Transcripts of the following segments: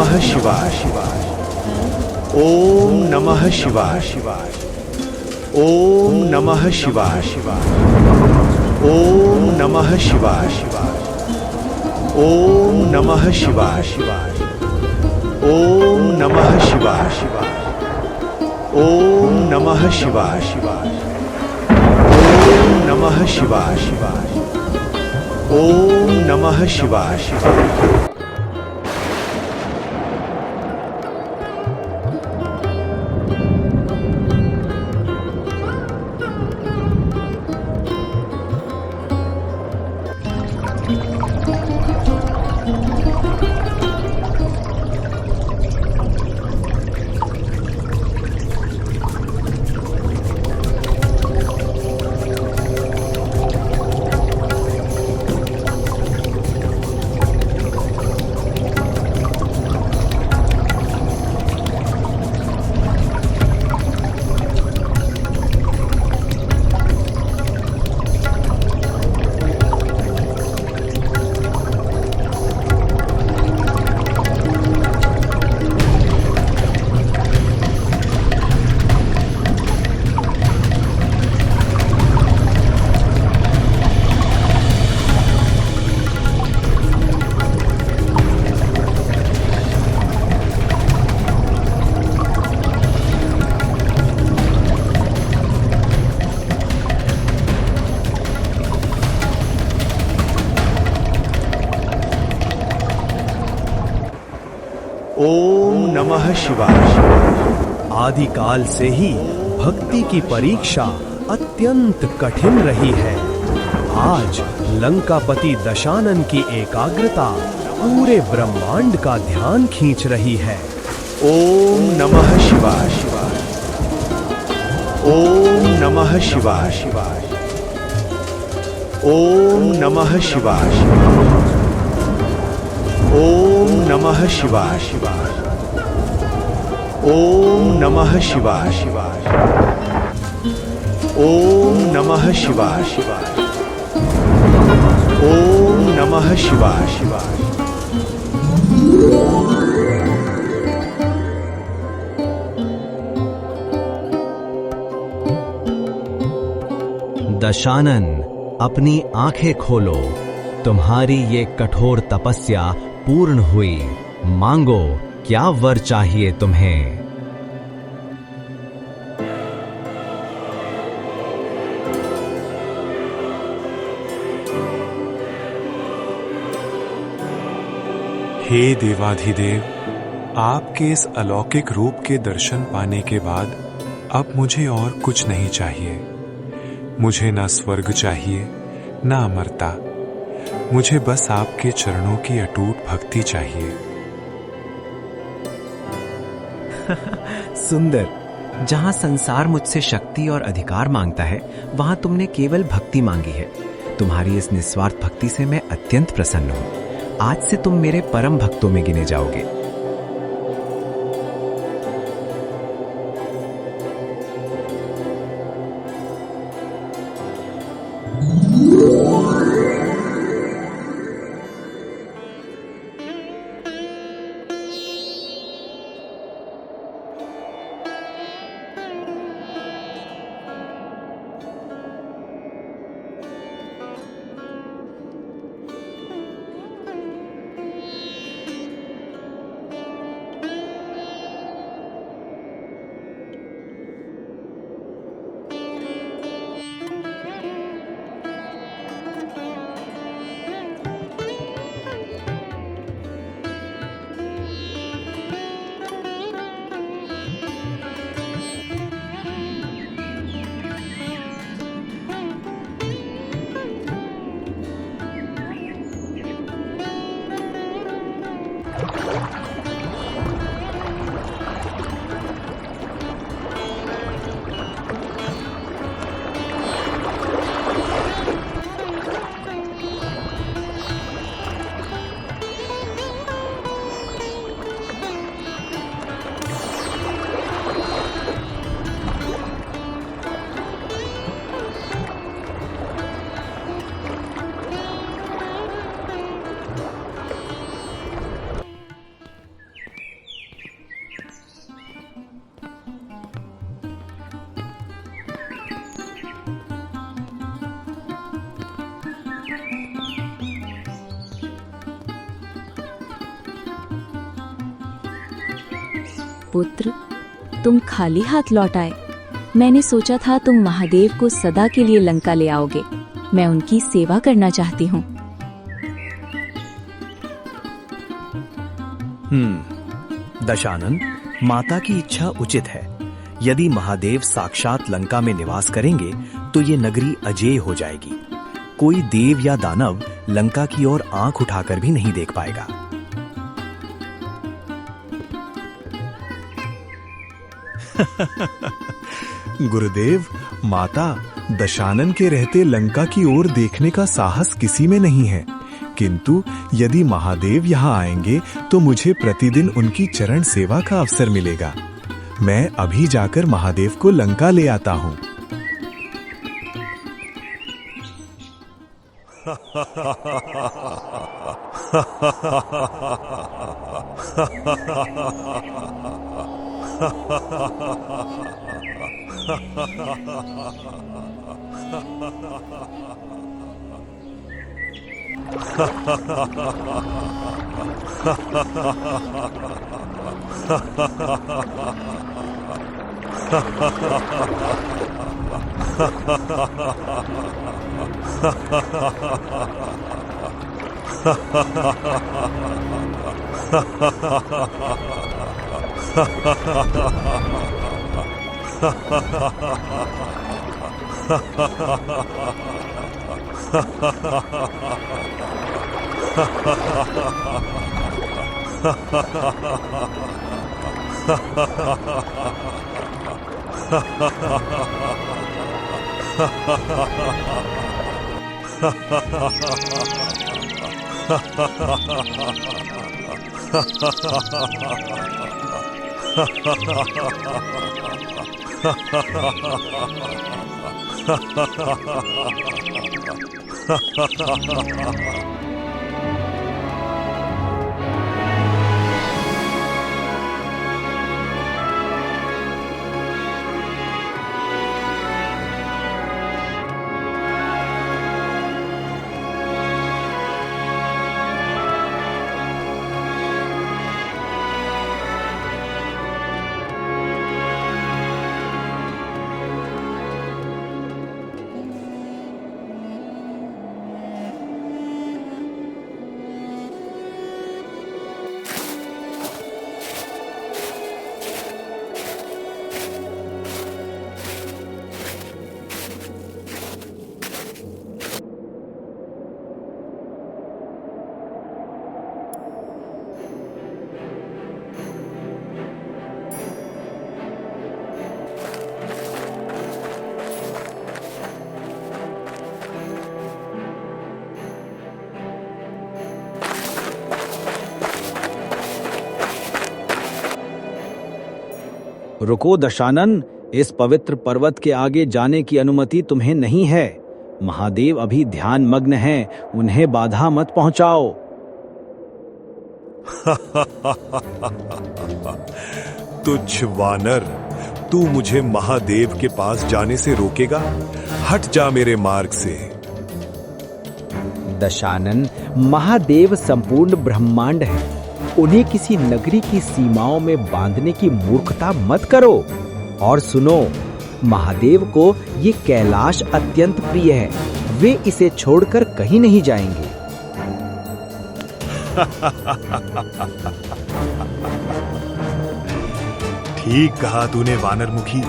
नमः शिवाय। ओम नमः शिवाय। ओम नमः शिवाय। ओम नमः शिवाय। ओम नमः शिवाय। ओम नमः शिवाय। ओम नमः शिवाय। ओम नमः शिवाय। ओम नमः शिवाय। ओम नमः शिवाय। आदिकाल से ही भक्ति की परीक्षा अत्यंत कठिन रही है। आज लंकापति दशानन की एकाग्रता पूरे ब्रह्मांड का ध्यान खींच रही है। ओम नमः शिवाय। ओम नमः शिवाय। ओम नमः शिवाय। ओम नमः शिवाय। ओम नमः शिवाय। ओम नमः शिवाय। ओम नमः शिवाय। दशानन, अपनी आंखें खोलो। तुम्हारी ये कठोर तपस्या पूर्ण हुई। मांगो, क्या वर चाहिए तुम्हें? हे देवाधिदेव, आपके इस अलौकिक रूप के दर्शन पाने के बाद अब मुझे और कुछ नहीं चाहिए। मुझे ना स्वर्ग चाहिए, ना अमरता। मुझे बस आपके चरणों की अटूट भक्ति चाहिए। सुंदर, जहां संसार मुझसे शक्ति और अधिकार मांगता है, वहां तुमने केवल भक्ति मांगी है। तुम्हारी इस निस्वार्थ भक्ति से मैं अत्यंत प्रसन्न हूं। आज से तुम मेरे परम भक्तों में गिने जाओगे। पुत्र, तुम खाली हाथ लौट आए। मैंने सोचा था तुम महादेव को सदा के लिए लंका ले आओगे। मैं उनकी सेवा करना चाहती हूँ। दशानन, माता की इच्छा उचित है। यदि महादेव साक्षात लंका में निवास करेंगे तो ये नगरी अजेय हो जाएगी। कोई देव या दानव लंका की ओर आंख उठाकर भी नहीं देख पाएगा। गुरुदेव, माता, दशानन के रहते लंका की ओर देखने का साहस किसी में नहीं है, किंतु यदि महादेव यहाँ आएंगे तो मुझे प्रतिदिन उनकी चरण सेवा का अवसर मिलेगा। मैं अभी जाकर महादेव को लंका ले आता हूँ। रुको दशानन, इस पवित्र पर्वत के आगे जाने की अनुमति तुम्हें नहीं है। महादेव अभी ध्यान मग्न हैं, उन्हें बाधा मत पहुंचाओ। तुच्छ वानर, तू मुझे महादेव के पास जाने से रोकेगा? हट जा मेरे मार्ग से। दशानन, महादेव संपूर्ण ब्रह्मांड है। उन्हें किसी नगरी की सीमाओं में बांधने की मूर्खता मत करो। और सुनो, महादेव को ये कैलाश अत्यंत प्रिय है। वे इसे छोड़कर कहीं नहीं जाएंगे। ठीक कहा तूने वानरमुखी,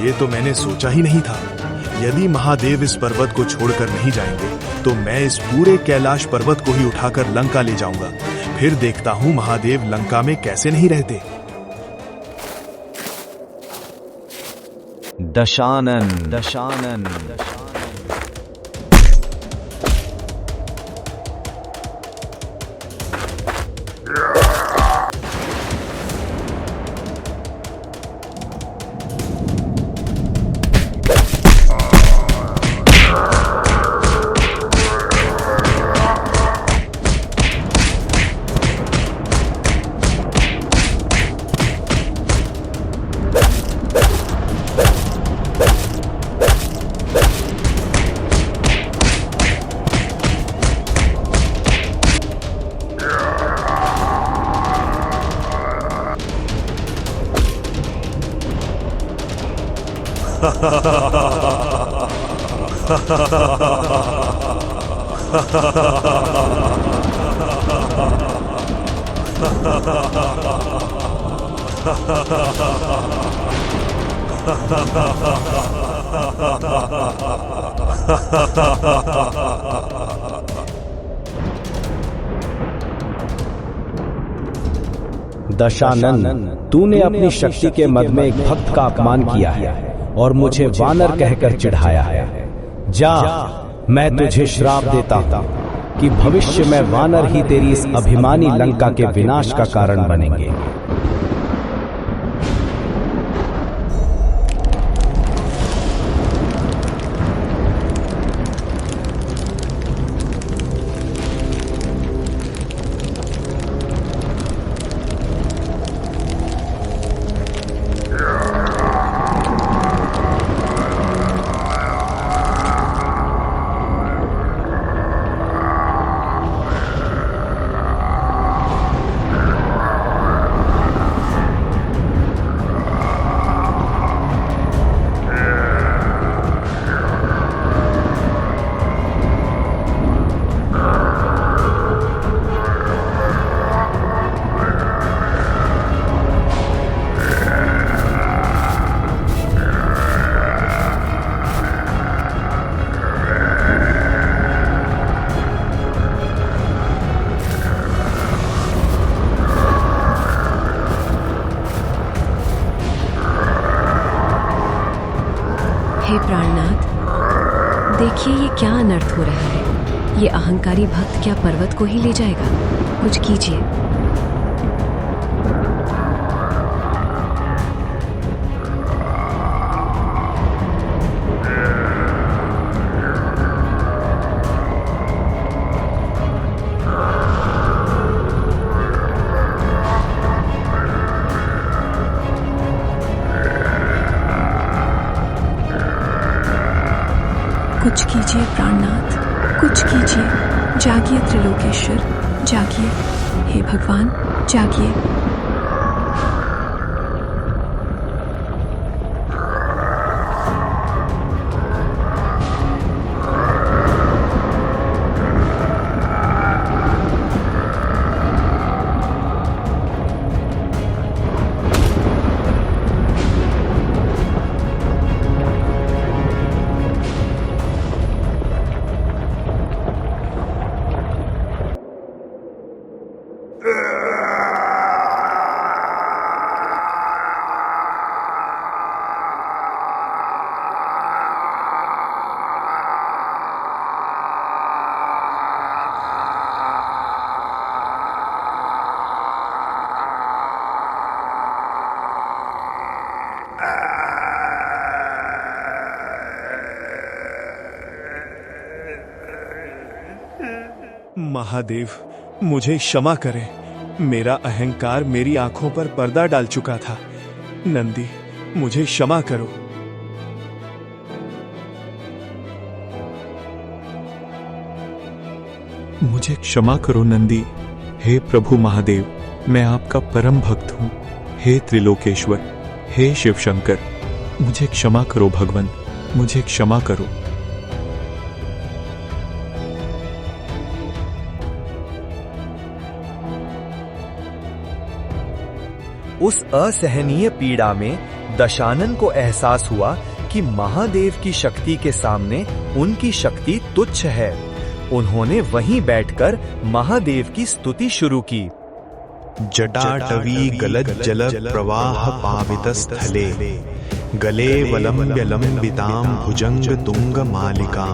ये तो मैंने सोचा ही नहीं था। यदि महादेव इस पर्वत को छोड़कर नहीं जाएंगे तो मैं इस पूरे कैलाश पर्वत को ही उठाकर लंका ले जाऊंगा। फिर देखता हूं महादेव लंका में कैसे नहीं रहते। दशानन, दशानन, दशानन, तूने अपनी शक्ति के मद में एक भक्त का अपमान किया है और मुझे वानर कहकर चिढ़ाया है। जा, मैं तुझे श्राप देता हूं कि भविष्य में वानर ही तेरी इस अभिमानी लंका के विनाश का कारण बनेंगे। हे प्राणनाथ, देखिए ये क्या अनर्थ हो रहा है। ये अहंकारी भक्त क्या पर्वत को ही ले जाएगा? कुछ कीजिए। कुछ कीजिए प्राणनाथ, कुछ कीजिए। जागिए त्रिलोकेश्वर, जागिए। हे भगवान, जागिए। महादेव, मुझे क्षमा करें। मेरा अहंकार मेरी आंखों पर पर्दा डाल चुका था। नंदी, मुझे क्षमा करो। मुझे क्षमा करो नंदी। हे प्रभु महादेव, मैं आपका परम भक्त हूँ। हे त्रिलोकेश्वर, हे शिव शंकर, मुझे क्षमा करो भगवान, मुझे क्षमा करो। उस असहनीय पीड़ा में दशानन को एहसास हुआ कि महादेव की शक्ति के सामने उनकी शक्ति तुच्छ है। उन्होंने वहीं बैठकर महादेव की स्तुति शुरू की। जटाटवी गलज्जल प्रवाह पावितस्थले गले वलंब्य लंबितां भुजंग तुंग मालिकां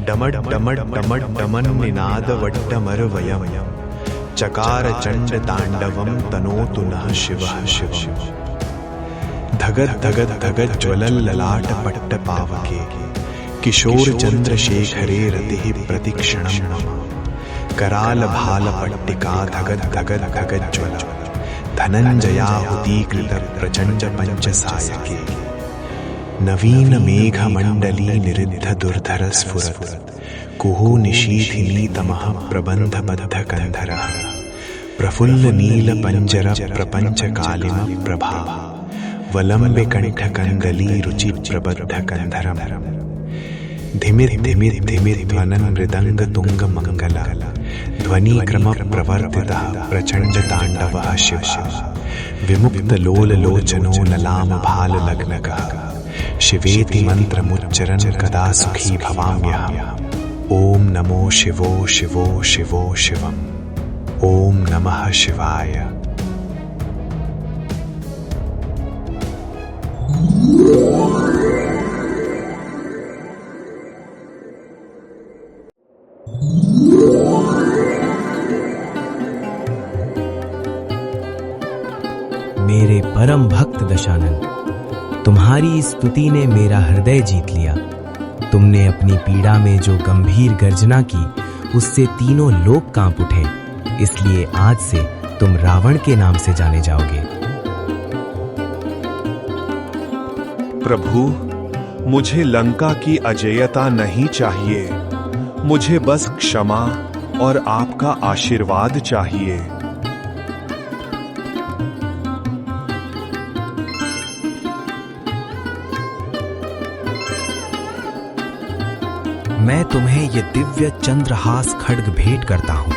डमड डमड डमड डमन निनाद वड्डमरवयम् चकार चंड तांडवम तनोतु नः शिवः शिवम् धगद धगद धगद ज्वलल ललाट पट्ट पावके किशोर चंद्रशेखरे रतिः प्रतिक्षणं नमः कराल भाल पट्टिका धगद धगद धगद ज्वल धनंजयाहुतीकृत प्रचंड पंच सायके नवीन मेघ मंडली निरिद्ध दुर्धर स्फुरत कुहू निशीथिनी तमः प्रबंध बद्ध कंधरः प्रफुल्ल नील पंजर प्रपंच कालिम प्रभा वलंबे कंठ कंदली रुचि प्रबद्ध कंधरम धिमिर धिमिर धिमिर ध्वनन मृदंग तुंग मंगला ध्वनि क्रम प्रवर्तितः प्रचंड तांडवः शिव विमुक्त लोल लोचनो नलाम भाल लग्नकः शिवेति मंत्र मुच्चरन् कदा सुखी भवाम्यहम् ओम नमो शिवो शिवो शिवो शिवम ओम नमः शिवाय। मेरे परम भक्त दशानन, तुम्हारी स्तुति ने मेरा हृदय जीत लिया। तुमने अपनी पीड़ा में जो गंभीर गर्जना की, उससे तीनों लोक कांप उठे। इसलिए आज से तुम रावण के नाम से जाने जाओगे। प्रभु, मुझे लंका की अजेयता नहीं चाहिए। मुझे बस क्षमा और आपका आशीर्वाद चाहिए। मैं तुम्हें ये दिव्य चंद्रहास खड्ग भेंट करता हूँ।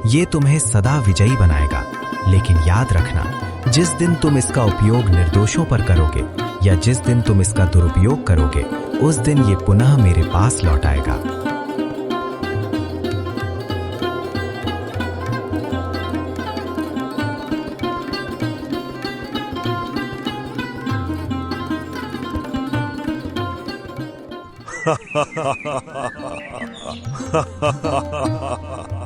ये तुम्हें सदा विजयी बनाएगा। लेकिन याद रखना, जिस दिन तुम इसका उपयोग निर्दोषों पर करोगे या जिस दिन तुम इसका दुरुपयोग करोगे, उस दिन ये पुनः मेरे पास लौट आएगा।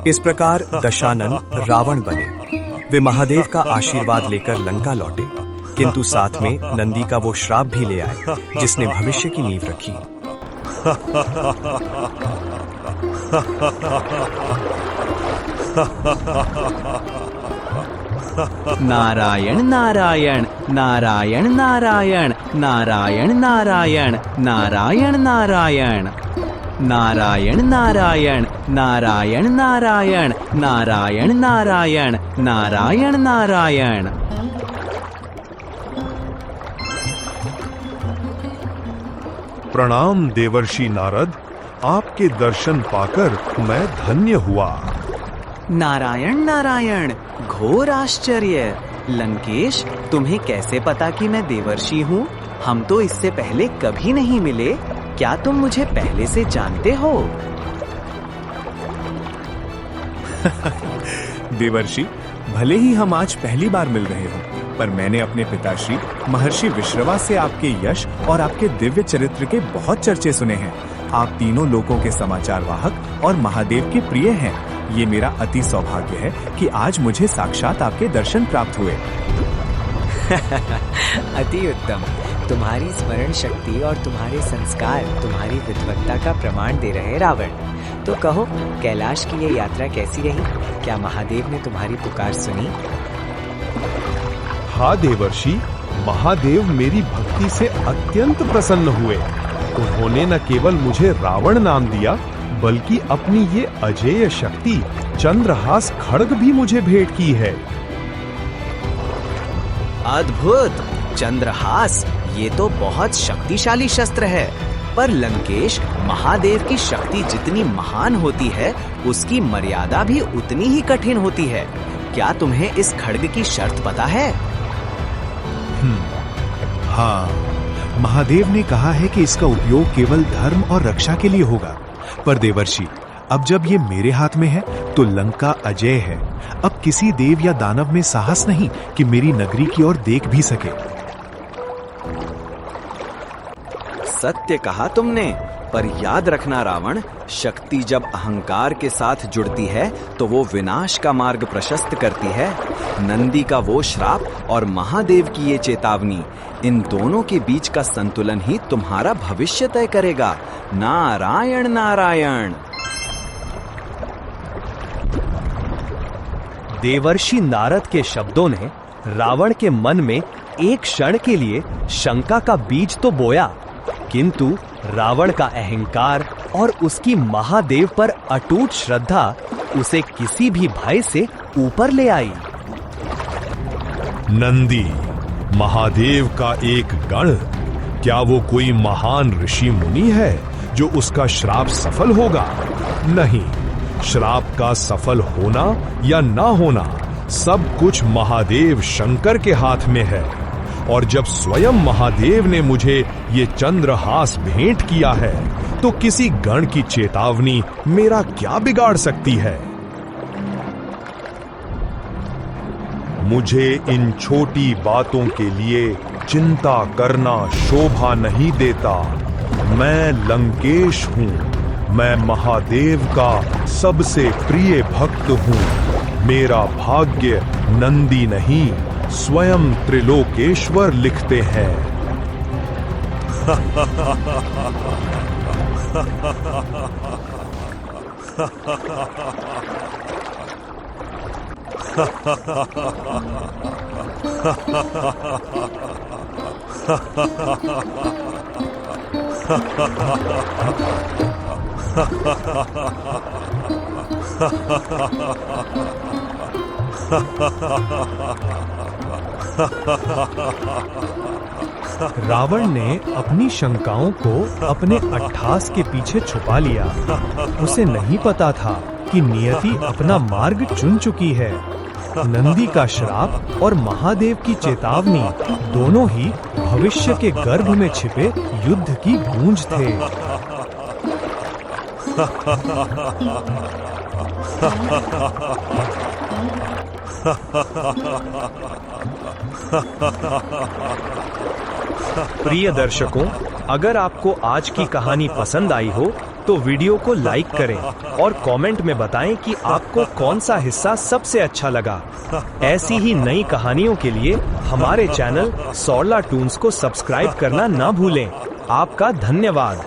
इस प्रकार दशानन रावण बने। वे महादेव का आशीर्वाद लेकर लंका लौटे, किंतु साथ में नंदी का वो श्राप भी ले आए जिसने भविष्य की नींव रखी। नारायण नारायण नारायण नारायण नारायण नारायण नारायण नारायण नारायण नारायण नारायण नारायण नारायण नारायण नारायण नारायण। प्रणाम देवर्षि नारद, आपके दर्शन पाकर मैं धन्य हुआ। नारायण नारायण, घोर आश्चर्य। लंकेश, तुम्हें कैसे पता कि मैं देवर्षि हूँ? हम तो इससे पहले कभी नहीं मिले। क्या तुम मुझे पहले से जानते हो? देवर्षि, भले ही हम आज पहली बार मिल रहे हो, पर मैंने अपने पिताश्री महर्षि विश्रवा से आपके यश और आपके दिव्य चरित्र के बहुत चर्चे सुने हैं। आप तीनों लोकों के समाचार वाहक और महादेव के प्रिय हैं। ये मेरा अति सौभाग्य है कि आज मुझे साक्षात आपके दर्शन प्राप्त हुए। अति उत्तम। तुम्हारी स्मरण शक्ति और तुम्हारे संस्कार तुम्हारी विद्वत्ता का प्रमाण दे रहे रावण। तो कहो, कैलाश की ये यात्रा कैसी रही? क्या महादेव ने तुम्हारी पुकार सुनी? हाँ देवर्षि, महादेव मेरी भक्ति से अत्यंत प्रसन्न हुए। उन्होंने न केवल मुझे रावण नाम दिया, बल्कि अपनी ये अजेय शक्ति चंद्रहास खड्ग भी मुझे भेंट की है। अद्भुत! चंद्रहास, ये तो बहुत शक्तिशाली शस्त्र है। पर लंकेश, महादेव की शक्ति जितनी महान होती है, उसकी मर्यादा भी उतनी ही कठिन होती है। क्या तुम्हें इस खड्ग की शर्त पता है? हाँ, महादेव ने कहा है कि इसका उपयोग केवल धर्म और रक्षा के लिए होगा। पर देवर्षि, अब जब ये मेरे हाथ में है तो लंका अजेय है। अब किसी देव या दानव में साहस नहीं कि मेरी नगरी की ओर देख भी सके। सत्य कहा तुमने, पर याद रखना रावण, शक्ति जब अहंकार के साथ जुड़ती है तो वो विनाश का मार्ग प्रशस्त करती है। नंदी का वो श्राप और महादेव की ये चेतावनी, इन दोनों के बीच का संतुलन ही तुम्हारा भविष्य तय करेगा। नारायण नारायण। देवर्षि नारद के शब्दों ने रावण के मन में एक क्षण के लिए शंका का बीज तो बोया, किंतु रावण का अहंकार और उसकी महादेव पर अटूट श्रद्धा उसे किसी भी भय से ऊपर ले आई। नंदी, महादेव का एक गण, क्या वो कोई महान ऋषि मुनि है जो उसका श्राप सफल होगा? नहीं, श्राप का सफल होना या ना होना सब कुछ महादेव शंकर के हाथ में है। और जब स्वयं महादेव ने मुझे ये चंद्रहास भेंट किया है, तो किसी गण की चेतावनी मेरा क्या बिगाड़ सकती है? मुझे इन छोटी बातों के लिए चिंता करना शोभा नहीं देता। मैं लंकेश हूँ, मैं महादेव का सबसे प्रिय भक्त हूँ। मेरा भाग्य नंदी नहीं, स्वयं त्रिलोकेश्वर लिखते हैं। रावण ने अपनी शंकाओं को अपने अट्ठास के पीछे छुपा लिया। उसे नहीं पता था कि नियति अपना मार्ग चुन चुकी है। नंदी का श्राप और महादेव की चेतावनी दोनों ही भविष्य के गर्भ में छिपे युद्ध की गूंज थे। प्रिय दर्शकों, अगर आपको आज की कहानी पसंद आई हो तो वीडियो को लाइक करें और कमेंट में बताएं कि आपको कौन सा हिस्सा सबसे अच्छा लगा। ऐसी ही नई कहानियों के लिए हमारे चैनल सौरला टून्स को सब्सक्राइब करना ना भूलें। आपका धन्यवाद।